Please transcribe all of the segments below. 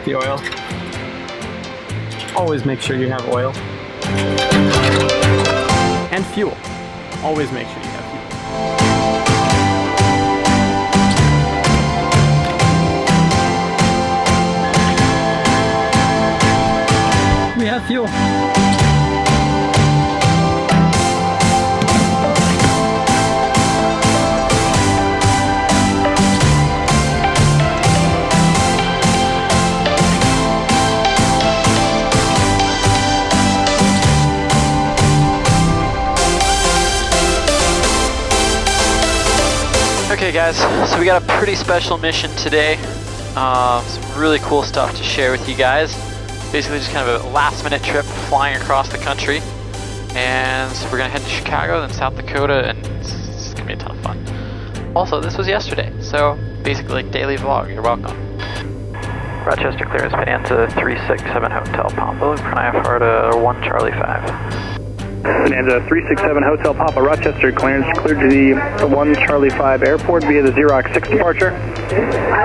the oil. Always make sure you have oil. And fuel. Always make sure you have fuel. We have fuel. Okay guys, so we got a pretty special mission today. Some really cool stuff to share with you guys. Basically just kind of a last minute trip flying across the country. And so we're gonna head to Chicago, then South Dakota, and it's gonna be a ton of fun. Also, this was yesterday, so basically like daily vlog, you're welcome. Rochester clearance, Bonanza 367 Hotel Papa, look for an IFR to 1 Charlie 5. Bonanza 367 Hotel Papa, Rochester clearance, cleared to the 1 Charlie 5 airport via the Xerox 6 departure.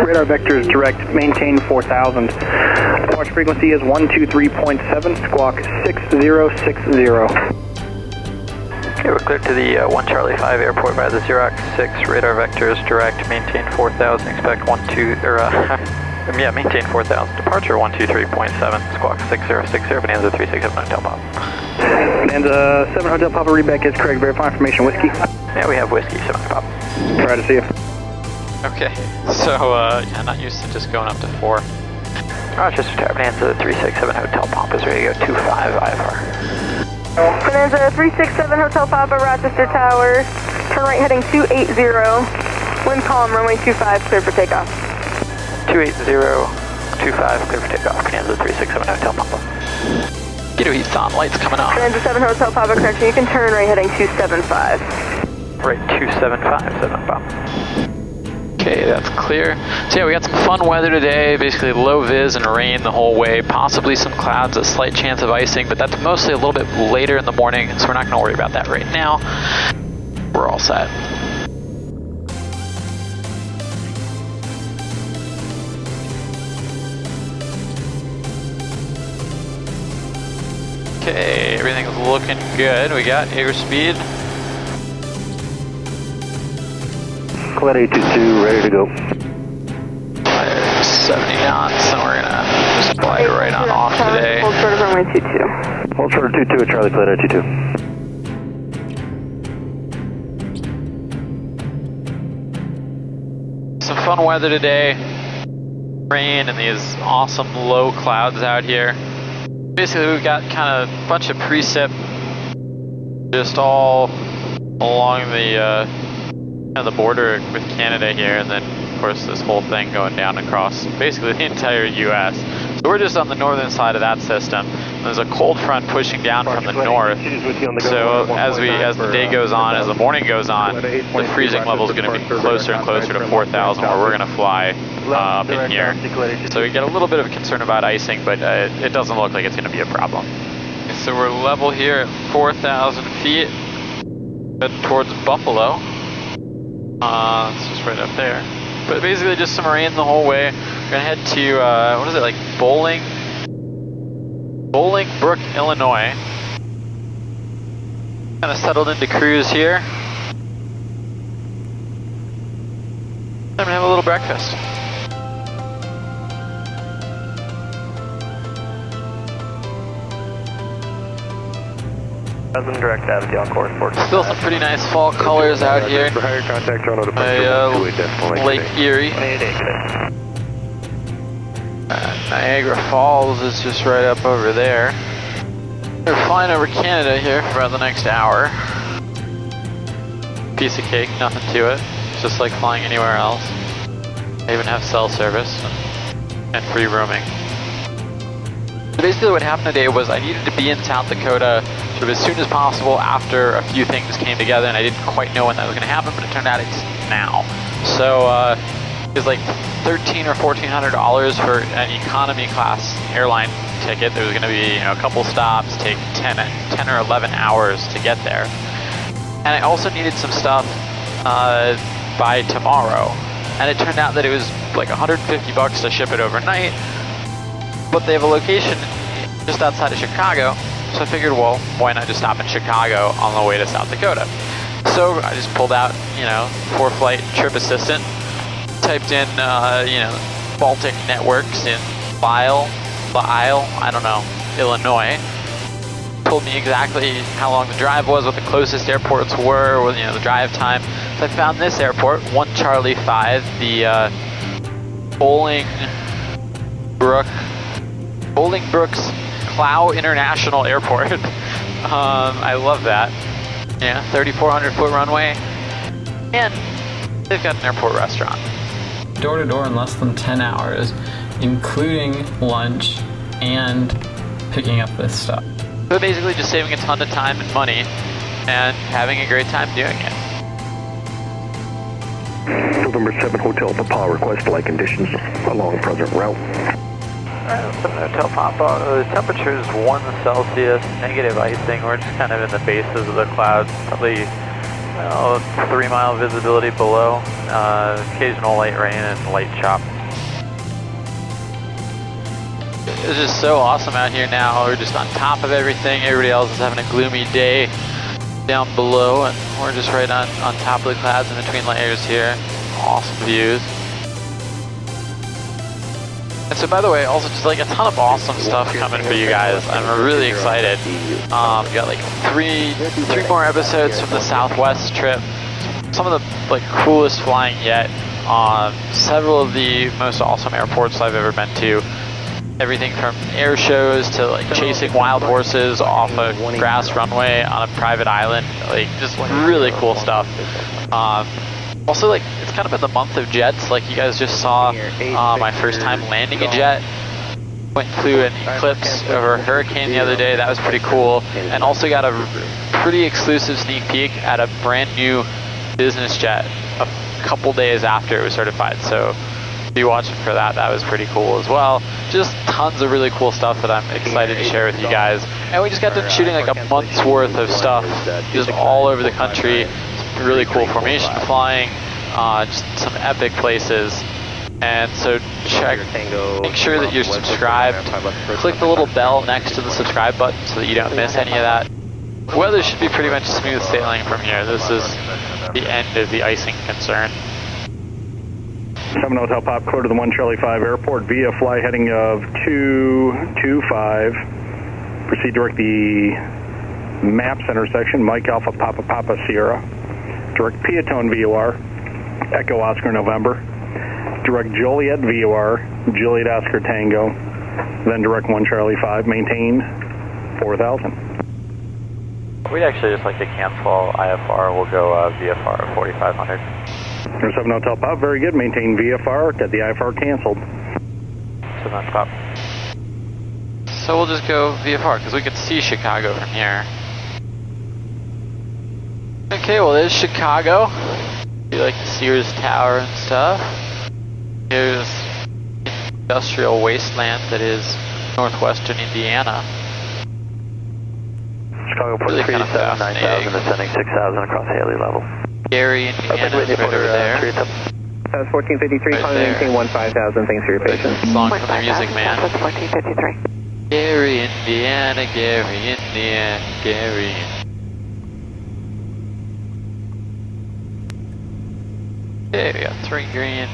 Radar vectors direct, maintain 4000. Departure frequency is 123.7, squawk 6060. Okay, we're cleared to the 1 Charlie 5 airport via the Xerox 6, radar vectors direct, maintain 4000, expect maintain 4000. Departure 123.7, squawk 6060, Bonanza 367 Hotel Papa. Bonanza 7 Hotel Papa, readback is correct, verify information, whiskey. Yeah, we have whiskey, 7 Papa. Proud to see you. Okay, so yeah, not used to just going up to 4. Rochester Tower, Bonanza 367 Hotel Papa is ready to go 25 IFR. Bonanza 367 Hotel Papa, Rochester Tower, turn right heading 280, wind column runway 25, clear for takeoff. 28025, clear for takeoff, Bonanza 367 Hotel Papa. Get heat's on, lights coming on. Bonanza 7 Hotel Papa, correction, you can turn right heading 275. Right, 275, 7 Papa. Okay, that's clear. So yeah, we got some fun weather today, basically low vis and rain the whole way, possibly some clouds, a slight chance of icing, but that's mostly a little bit later in the morning, so we're not going to worry about that right now. We're all set. Okay, everything's looking good. We got airspeed. Cloud 822, ready to go. 70 knots, and we're gonna just glide right on off today. Hold short of runway 22. Hold short of 22 at Charlie, Cloud 822. Some fun weather today. Rain and these awesome low clouds out here. Basically, we've got kind of a bunch of precip just all along the the border with Canada here, and then of course this whole thing going down across basically the entire U.S. So we're just on the northern side of that system. There's a cold front pushing down from the north. So as the day goes on, as the morning goes on, the freezing level is going to be closer and closer to 4,000, where we're going to fly up in here. So we get a little bit of a concern about icing, but it doesn't look like it's going to be a problem. Okay, so we're level here at 4,000 feet, heading towards Buffalo. It's just right up there. But basically just some rain the whole way. We're gonna head to, what is it, like Bolingbrook, Illinois. Kind of settled into cruise here. I'm gonna have a little breakfast. Direct Avenue on course 14. Still some pretty nice fall colors out here. For higher contact on departure, Lake Erie. Niagara Falls is just right up over there. We're flying over Canada here for about the next hour. Piece of cake, nothing to it. It's just like flying anywhere else. I even have cell service and free roaming. So basically what happened today was I needed to be in South Dakota sort of as soon as possible after a few things came together, and I didn't quite know when that was going to happen, but it turned out it's now. So it was like $1,300 or $1,400 for an economy class airline ticket. There was going to be a couple stops, take 10 or 11 hours to get there. And I also needed some stuff by tomorrow. And it turned out that it was like $150 to ship it overnight. but they have a location just outside of Chicago. So I figured, well, why not just stop in Chicago on the way to South Dakota? So I just pulled out, you know, ForeFlight Trip Assistant, typed in, you know, Baltic Networks in Lisle, I don't know, Illinois. Told me exactly how long the drive was, what the closest airports were, you know, the drive time. So I found this airport, 1 Charlie 5, the Bolingbrook's Clow International Airport. I love that. Yeah, 3,400 foot runway, and they've got an airport restaurant. Door to door in less than 10 hours, including lunch and picking up this stuff. So basically just saving a ton of time and money and having a great time doing it. November 7 Hotel Papa, request flight conditions along present route. Hotel Papa, the temperature is 1 Celsius, negative icing. We're just kind of in the bases of the clouds, probably 3-mile visibility below, occasional light rain and light chop. It's just so awesome out here now. We're just on top of everything. Everybody else is having a gloomy day down below, and we're just right on top of the clouds in between layers here. Awesome views. And so, by the way, also just like a ton of awesome stuff coming for you guys. I'm really excited. We got like three more episodes from the Southwest trip. Some of the like coolest flying yet. Several of the most awesome airports I've ever been to. Everything from air shows to like chasing wild horses off a grass runway on a private island. Like just really cool stuff. Also, like, it's kind of in the month of jets. Like, you guys just saw my first time landing a jet. Went and flew an eclipse over a hurricane the other day. That was pretty cool. And also got a pretty exclusive sneak peek at a brand new business jet a couple days after it was certified. So, be watching for that. That was pretty cool as well. Just tons of really cool stuff that I'm excited to share with you guys. And we just got done shooting like a month's worth of stuff just all over the country. Really cool formation flying, just some epic places. And so make sure that you're subscribed. Click the little bell next to the subscribe button so that you don't miss any of that. Weather should be pretty much smooth sailing from here. This is the end of the icing concern. 7 Hotel Pop, clear to the 1 Charlie 5 airport via flight heading of 225. Proceed direct the Maps intersection, Mike Alpha Papa Papa Sierra. Direct Piatone VOR, Echo Oscar November. Direct Joliet VOR, Juliet Oscar Tango. Then direct 1 Charlie 5, maintain 4,000. We'd actually just like to cancel IFR. We'll go VFR at 4,500. 7 Hotel Pop, very good. Maintain VFR, get the IFR canceled. 7 Pop. So we'll just go VFR because we can see Chicago from here. Okay, well there's Chicago. You like the Sears Tower and stuff. Here's the industrial wasteland that is northwestern Indiana. Chicago Port Really 387, 9,000, ascending 6,000 across Haley level. Gary, Indiana, right over there. That's 1453, Right calling there. maintain 15,000, thanks for your patience. Song from the Music Man. That's 1453. Gary, Indiana, Gary, Indiana, Gary. Okay, we got 3 grand.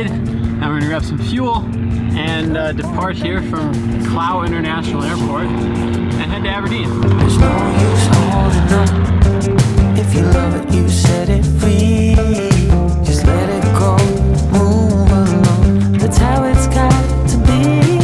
Aberdeen, and we're gonna grab some fuel and depart here from Clow International Airport and head to Aberdeen. There's no use holding on. If you love it, you set it free. Just let it go, move along. That's how it's got to be.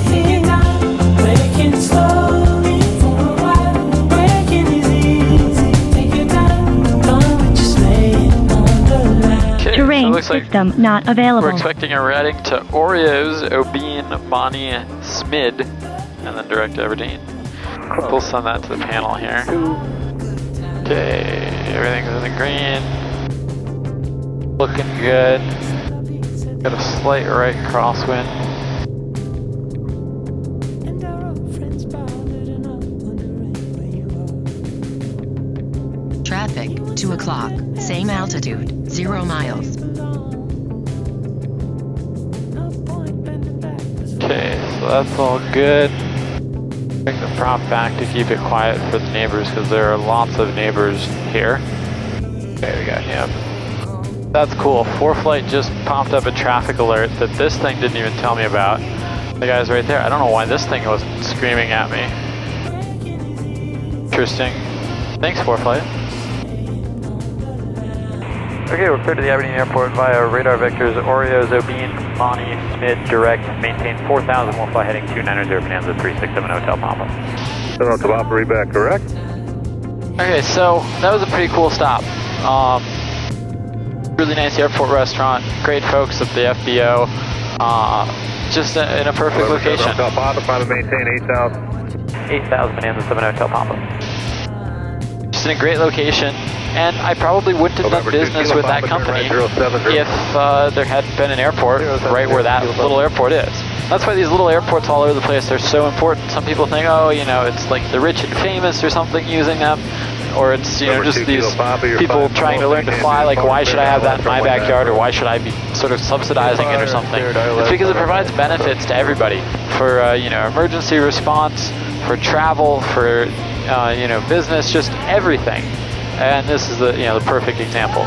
Take it down, breaking slowly for a while. Breaking is easy. Take it down, don't just lay it on the line. Okay, Terrain so it looks like system not available. we're expecting a heading to Oreos, Obeen, Bonnie, Smid, and then direct to Aberdeen. We'll send that to the panel here. Okay, everything's in the green. Looking good. Got a slight right crosswind. And our old friends bothered and up wondering where you are. Traffic, 2 o'clock, same altitude, 0 miles. No point bending backwards. Okay, so that's all good. Bring the prop back to keep it quiet for the neighbors because there are lots of neighbors here. Okay, we got him. That's cool. 4Flight just popped up a traffic alert that this thing didn't even tell me about. The guy's right there. I don't know why this thing wasn't screaming at me. Interesting. Thanks, 4Flight. Okay, we're clear to the Aberdeen Airport via radar vectors Oreos, Obeen, Bonnie, Smid, direct, maintain 4,000, we'll fly heading 290 Bonanza 367 Hotel Papa. Hotel Papa, read back, correct? Okay, so that was a pretty cool stop. Really nice airport restaurant, great folks at the FBO, just in a perfect location. Hotel Papa, trying to maintain 8,000. 8,000 Bonanza 7 Hotel Papa. Just in a great location. And I probably wouldn't have done business with that company if there hadn't been an airport right where that little airport is. That's why these little airports all over the place are so important. Some people think, oh, you know, it's like the rich and famous or something using them, or it's, you know, just these people trying to learn to fly, like why should I have that in my backyard, or why should I be sort of subsidizing it or something. It's because it provides benefits to everybody for, you know, emergency response, for travel, for, you know, business, just everything. And this is the, you know, the perfect example.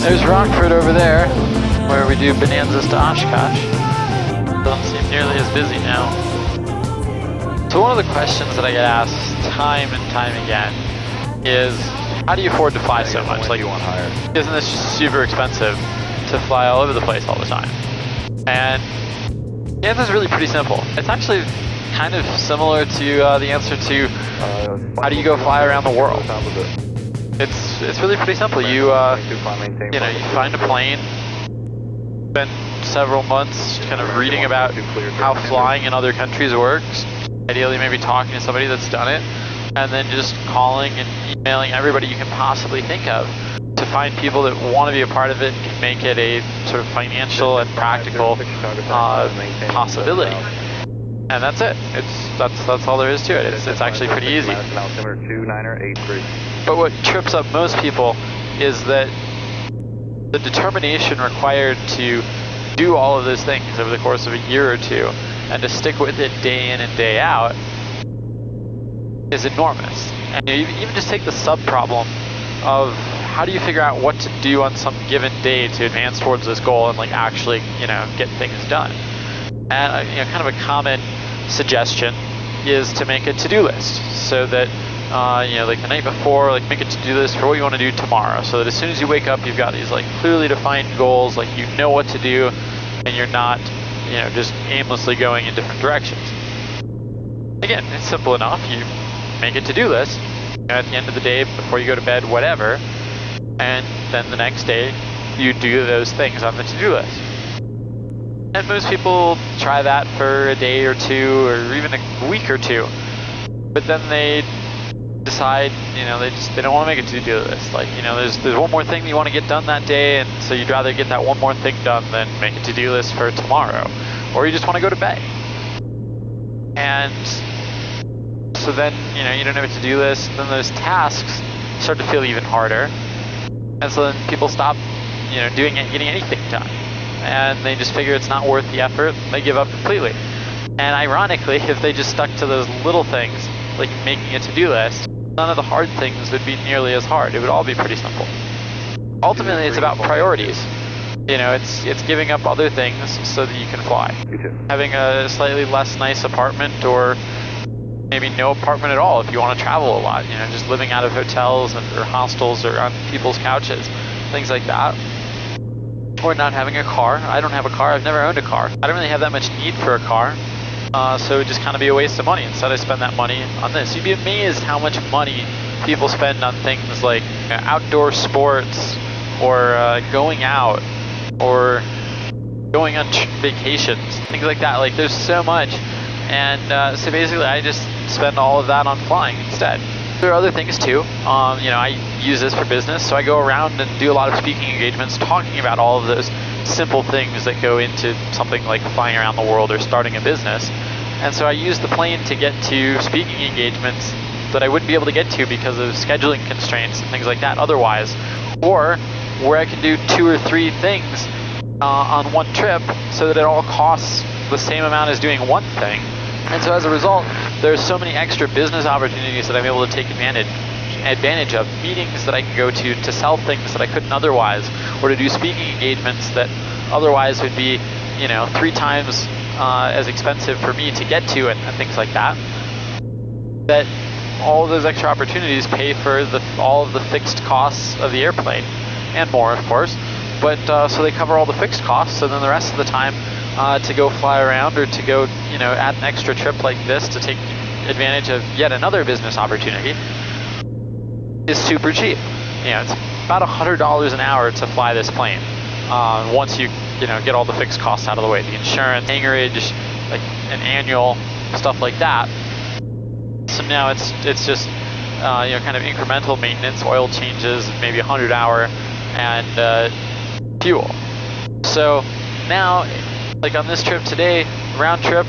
There's Rockford over there, where we do Bonanzas to Oshkosh. Doesn't seem nearly as busy now. So one of the questions that I get asked time and time again is, how do you afford to fly so much? Like, isn't this just super expensive to fly all over the place all the time? And the answer is really pretty simple. It's actually kind of similar to the answer to how do you go fly around the world. It's really pretty simple. You you know, you find a plane, spend several months kind of reading about how flying in other countries works. Ideally, maybe talking to somebody that's done it, and then just calling and emailing everybody you can possibly think of to find people that want to be a part of it and can make it a sort of financial and practical possibility. And that's it. That's all there is to it. It's actually pretty easy. But what trips up most people is that the determination required to do all of those things over the course of a year or two and to stick with it day in and day out is enormous. And you even just take the sub-problem of how do you figure out what to do on some given day to advance towards this goal and like actually, you know, get things done. And you know, kind of a common suggestion is to make a to-do list so that you know, like the night before, like make a to-do list for what you want to do tomorrow, so that as soon as you wake up, you've got these like clearly defined goals, like you know what to do, and you're not, you know, just aimlessly going in different directions. Again, it's simple enough. You make a to-do list at the end of the day, before you go to bed, whatever, and then the next day, you do those things on the to-do list. And most people try that for a day or two, or even a week or two, but then they decide, you know, they don't want to make a to-do list. Like, you know, there's one more thing you want to get done that day, and so you'd rather get that one more thing done than make a to-do list for tomorrow, or you just want to go to bed. And so then, you know, you don't have a to-do list, and then those tasks start to feel even harder, and so then people stop, you know, getting anything done, and they just figure it's not worth the effort. They give up completely. And ironically, if they just stuck to those little things like making a to-do list, none of the hard things would be nearly as hard. It would all be pretty simple. Ultimately, it's about priorities. You know, it's giving up other things so that you can fly. Having a slightly less nice apartment, or maybe no apartment at all if you want to travel a lot. You know, just living out of hotels or hostels or on people's couches, things like that. Or not having a car. I don't have a car. I've never owned a car. I don't really have that much need for a car. So it would just kind of be a waste of money. Instead, I spend that money on this. You'd be amazed how much money people spend on things like outdoor sports, or going out, or going on vacations, things like that. Like, there's so much. And so basically, I just spend all of that on flying instead. There are other things too. You know, I use this for business, so I go around and do a lot of speaking engagements talking about all of those simple things that go into something like flying around the world or starting a business. And so I use the plane to get to speaking engagements that I wouldn't be able to get to because of scheduling constraints and things like that otherwise. Or where I can do 2 or 3 things on one trip so that it all costs the same amount as doing one thing. And so as a result, there's so many extra business opportunities that I'm able to take advantage of, meetings that I can go to sell things that I couldn't otherwise, or to do speaking engagements that otherwise would be, you know, 3 times as expensive for me to get to, and things like that. That all of those extra opportunities pay for all of the fixed costs of the airplane, and more, of course. But so they cover all the fixed costs, and then the rest of the time to go fly around, or to go, you know, add an extra trip like this to take advantage of yet another business opportunity is super cheap. You know, it's about $100 an hour to fly this plane. Once you know, get all the fixed costs out of the way, the insurance, hangarage, like an annual, stuff like that. So now it's just you know, kind of incremental maintenance, oil changes, maybe 100 hour, and fuel. So now, like on this trip today, round trip,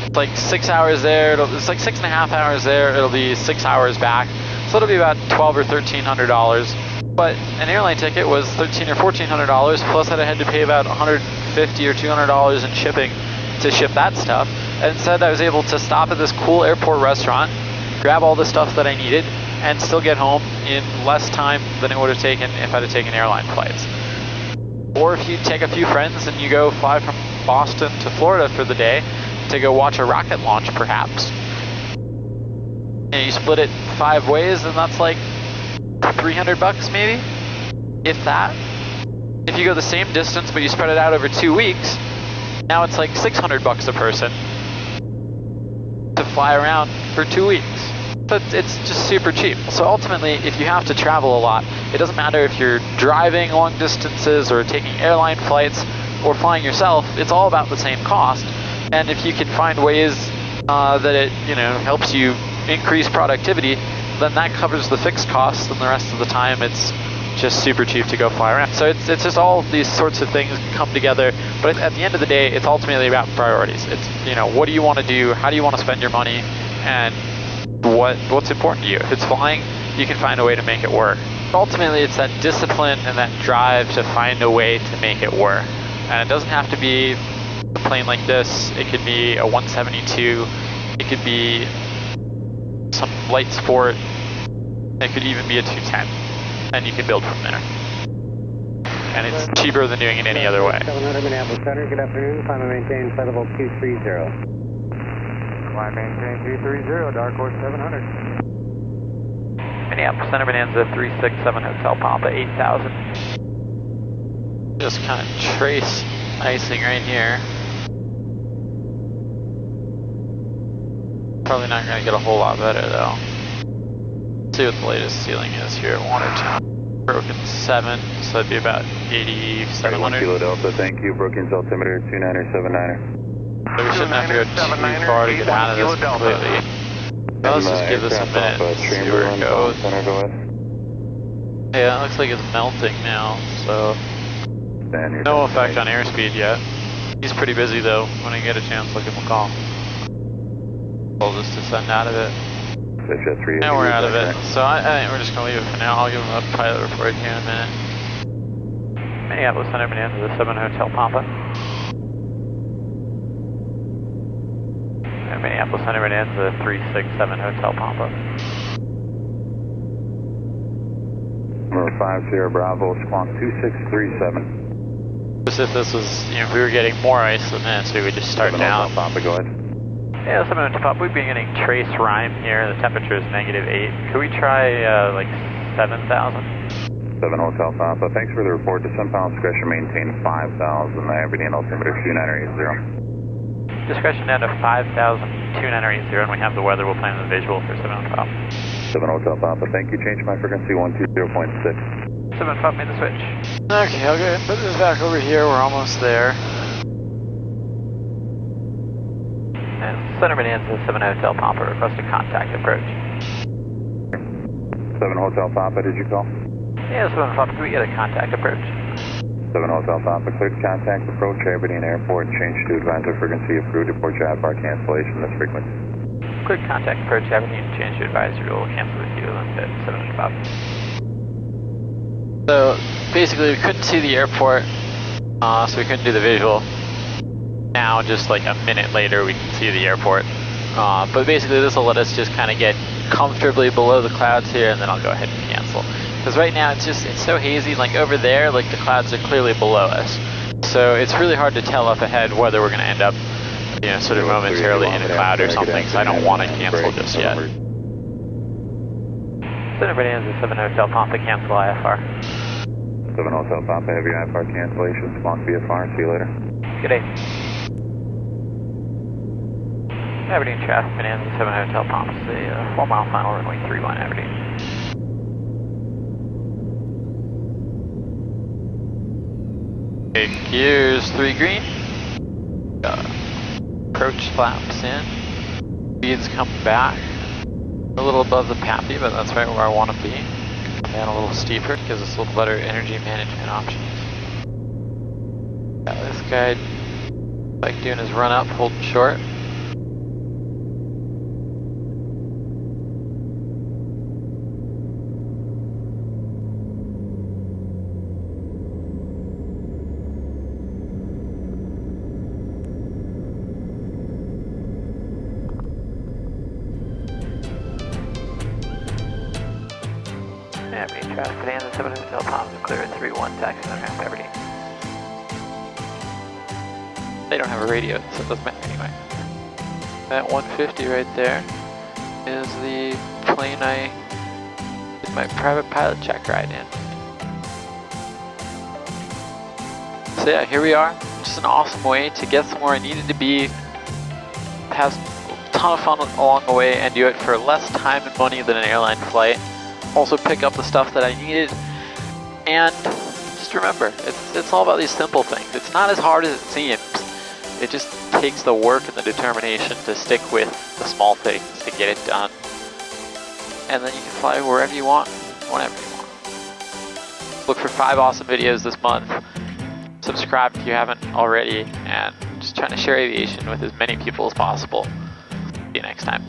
it's like 6 hours there. It's like 6.5 hours there. It'll be 6 hours back. So it'll be about $1,200 or $1,300. But an airline ticket was $1,300 or $1,400. Plus, I had to pay about $150 or $200 in shipping to ship that stuff. And instead, I was able to stop at this cool airport restaurant, grab all the stuff that I needed, and still get home in less time than it would have taken if I'd have taken airline flights. Or if you take a few friends and you go fly from Boston to Florida for the day to go watch a rocket launch, perhaps, and you split it 5 ways, and that's like $300 maybe, if that. If you go the same distance but you spread it out over 2 weeks, now it's like $600 a person to fly around for 2 weeks. But it's just super cheap. So ultimately, if you have to travel a lot, it doesn't matter if you're driving long distances or taking airline flights or flying yourself, it's all about the same cost. And if you can find ways that it, you know, helps you increase productivity, then that covers the fixed costs, and the rest of the time it's just super cheap to go fly around. So it's just all these sorts of things come together. But at the end of the day, it's ultimately about priorities. It's, you know, what do you want to do? How do you want to spend your money? And what's important to you? If it's flying, you can find a way to make it work. Ultimately, it's that discipline and that drive to find a way to make it work. And it doesn't have to be a plane like this. It could be a 172. It could be some light sport. It could even be a 210. And you can build from there. And it's cheaper than doing it any other way. 700 Minneapolis Center, good afternoon. Climb and maintain flight level 230. Climb maintain 230, Dark Horse 700. Minneapolis Center, Bonanza 367 Hotel Papa 8000. Just kind of trace icing right here. Probably not going to get a whole lot better though. Let's see what the latest ceiling is here at 1 or 2. Broken 7, so that'd be about 8,700. Kilo Delta, thank you. Broken altimeter 29er 79er. So we shouldn't have to go too far to get out of this completely. Well, let's just give this a minute and see where it goes. Yeah, it looks like it's melting now, so no effect on airspeed yet. He's pretty busy though. When I get a chance, I'll give him a call. I'll just descend out of it. Now we're out of it, so I think we're just going to leave it for now. I'll give him a pilot report here in a minute. Minneapolis Center, Bonanza, the 7 Hotel Papa. And Minneapolis Center Bonanza 367 Hotel Papa. Number 50 Bravo, squawk 2637. Just if this was, if we were getting more ice than this, we would just start down. Papa, go ahead. Yeah, 7 Hotel Papa, we've been getting trace rime here. The temperature is -8. Could we try like 7,000? 7 Hotel Papa, thanks for the report. Descent pilot discretion maintain 5,000. Aberdeen altimeter 2980. Discretion down to 5,000, 2980, and we have the weather. We'll plan the visual for 7 Hotel Papa. 7 Hotel Papa, thank you. Change my frequency 120.6. 7 Papa made the switch. Okay, I'll go ahead and put this back over here. We're almost there. And Center Bonanza 7 Hotel Papa, requested contact approach. 7 Hotel Papa, did you call? Yeah, 7 Papa, can we get a contact approach? 7 Hotel Papa, cleared contact approach Aberdeen Airport. Change to advisor frequency approved. Report your IFR cancellation this frequency. Cleared contact approach Aberdeen. Change to advisory. We'll cancel with you at 7 Papa. So basically, we couldn't see the airport, so we couldn't do the visual. Now, just like a minute later, we can see the airport. But basically, this will let us just kind of get comfortably below the clouds here, and then I'll go ahead and cancel. Because right now it's so hazy, like over there, like the clouds are clearly below us. So it's really hard to tell up ahead whether we're going to end up, sort of momentarily in a cloud or something, so I don't want to cancel just yet. Center Bonanza 7 Hotel Papa, cancel IFR. 7 Hotel Papa, have your IFR cancellation, squawk VFR, see you later. Good day. Aberdeen traffic, Bonanza 7 Hotel Papa, say 4 mile final runway 31 Aberdeen. Gears 3 green. Approach flaps in. Speeds come back. A little above the PAPI, but that's right where I want to be. Come down a little steeper, gives us a little better energy management options. Got this guy like doing his run up, holding short. Aberdeen traffic, Bonanza 7 Hotel Papa, clear at 3-1, taxi on ramp Aberdeen. They don't have a radio, so it doesn't matter anyway. That 150 right there is the plane I did my private pilot check ride in. So yeah, here we are. Just an awesome way to get somewhere I needed to be, have a ton of fun along the way, and do it for less time and money than an airline flight. Also pick up the stuff that I needed, and just remember, it's all about these simple things. It's not as hard as it seems. It just takes the work and the determination to stick with the small things to get it done. And then you can fly wherever you want, whenever you want. Look for 5 awesome videos this month. Subscribe if you haven't already, and just trying to share aviation with as many people as possible. See you next time.